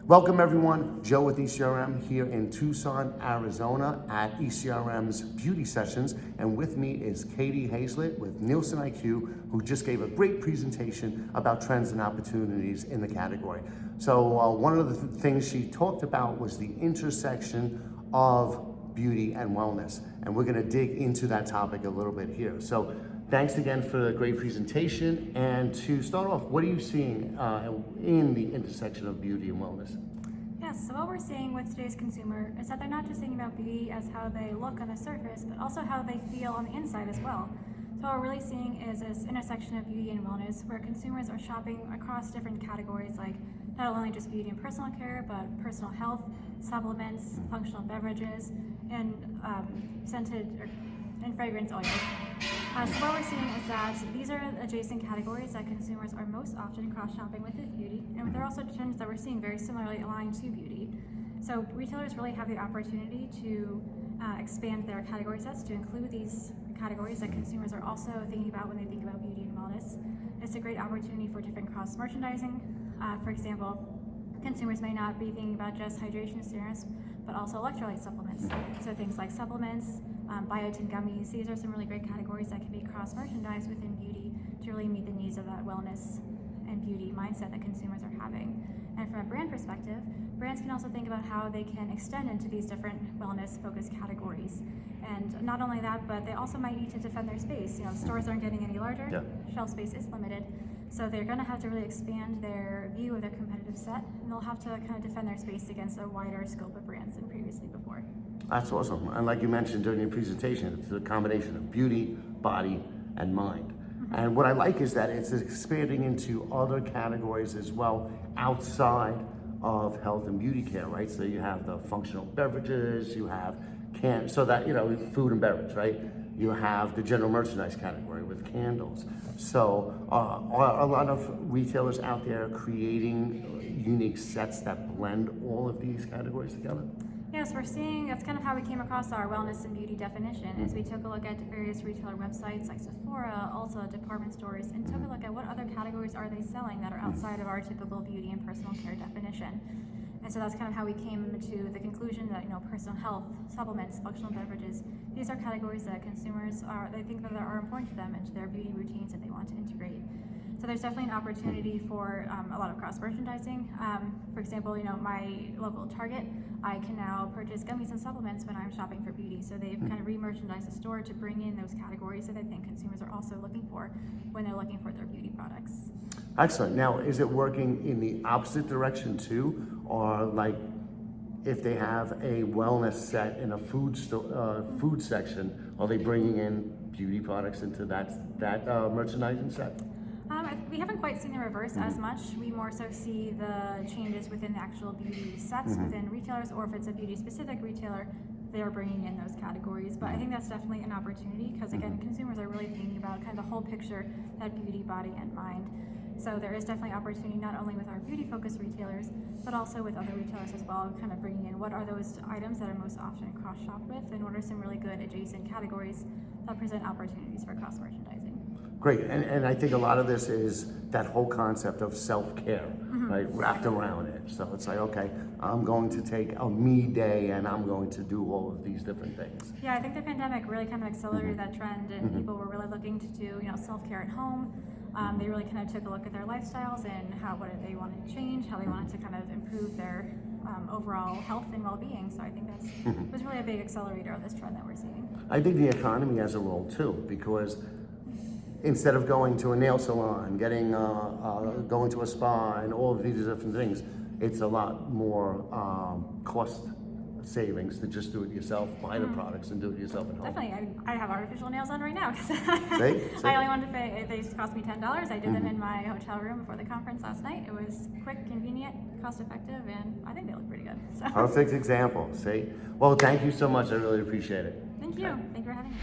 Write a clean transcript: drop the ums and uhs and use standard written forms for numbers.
Welcome everyone, Joe with ECRM here in Tucson, Arizona at ECRM's Beauty Sessions, and with me is Katie Hazlett with NielsenIQ, who just gave a great presentation about trends and opportunities in the category. So one of the things she talked about was the intersection of beauty and wellness, and we're gonna dig into that topic a little bit here. So thanks again for the great presentation. And to start off, what are you seeing in the intersection of beauty and wellness? Yes, so what we're seeing with today's consumer is that they're not just thinking about beauty as how they look on the surface, but also how they feel on the inside as well. So what we're really seeing is this intersection of beauty and wellness where consumers are shopping across different categories, like not only just beauty and personal care, but personal health, supplements, functional beverages, and scented and fragrance oils. So what we're seeing is that these are adjacent categories that consumers are most often cross-shopping with beauty, and they're also trends that we're seeing very similarly aligned to beauty. So retailers really have the opportunity to expand their category sets to include these categories that consumers are also thinking about when they think about beauty and wellness. It's a great opportunity for different cross-merchandising. For example, consumers may not be thinking about just hydration serums, but also electrolyte supplements. So things like supplements, biotin gummies, these are some really great categories that can be cross-merchandised within beauty to really meet the needs of that wellness and beauty mindset that consumers are having. And from a brand perspective, brands can also think about how they can extend into these different wellness-focused categories. And not only that, but they also might need to defend their space. You know, stores aren't getting any larger, shelf space is limited. So they're going to have to really expand their view of their competitive set, and they'll have to kind of defend their space against a wider scope of brands than previously before. That's awesome. And like you mentioned during your presentation, it's a combination of beauty, body, and mind. And what I like is that it's expanding into other categories as well outside of health and beauty care, right? So you have the functional beverages, you have food and beverage, right? You have the general merchandise category with candles. So are a lot of retailers out there creating unique sets that blend all of these categories together? Yes, we're seeing, that's kind of how we came across our wellness and beauty definition, as we took a look at various retailer websites like Sephora, Ulta, department stores, and took a look at what other categories are they selling that are outside of our typical beauty and personal care definition. And so that's kind of how we came to the conclusion that, personal health, supplements, functional beverages, these are categories that consumers they think that are important to them and to their beauty routines that they want to integrate. So there's definitely an opportunity for a lot of cross-merchandising. For example, my local Target, I can now purchase gummies and supplements when I'm shopping for beauty. So they've kind of re-merchandised the store to bring in those categories that I think consumers are also looking for when they're looking for their beauty products. Excellent. Now, is it working in the opposite direction too? Or like if they have a wellness set in a food section, are they bringing in beauty products into that merchandising set? We haven't quite seen the reverse as much. We more so see the changes within the actual beauty sets within retailers, or if it's a beauty-specific retailer, they are bringing in those categories. But I think that's definitely an opportunity because, again, consumers are really thinking about kind of the whole picture, that beauty, body, and mind. So there is definitely opportunity not only with our beauty-focused retailers, but also with other retailers as well, kind of bringing in what are those items that are most often cross-shopped with, and what are some really good adjacent categories that present opportunities for cross-merchandising. Great, and I think a lot of this is that whole concept of self-care, right, wrapped around it. So it's like, okay, I'm going to take a me day and I'm going to do all of these different things. Yeah, I think the pandemic really kind of accelerated that trend, and people were really looking to do, self-care at home. They really kind of took a look at their lifestyles and what they wanted to change, how they wanted to kind of improve their overall health and well-being. So I think that's was really a big accelerator of this trend that we're seeing. I think the economy has a role too, because instead of going to a nail salon, going to a spa and all of these different things, it's a lot more cost savings to just do it yourself, buy the products and do it yourself at home. Definitely. I have artificial nails on right now because See? I only wanted to pay, they cost me $10. I did them in my hotel room before the conference last night. It was quick, convenient, cost effective, and I think they look pretty good. So. Perfect example, see? Well, thank you so much. I really appreciate it. Thank you. Thank you for having me.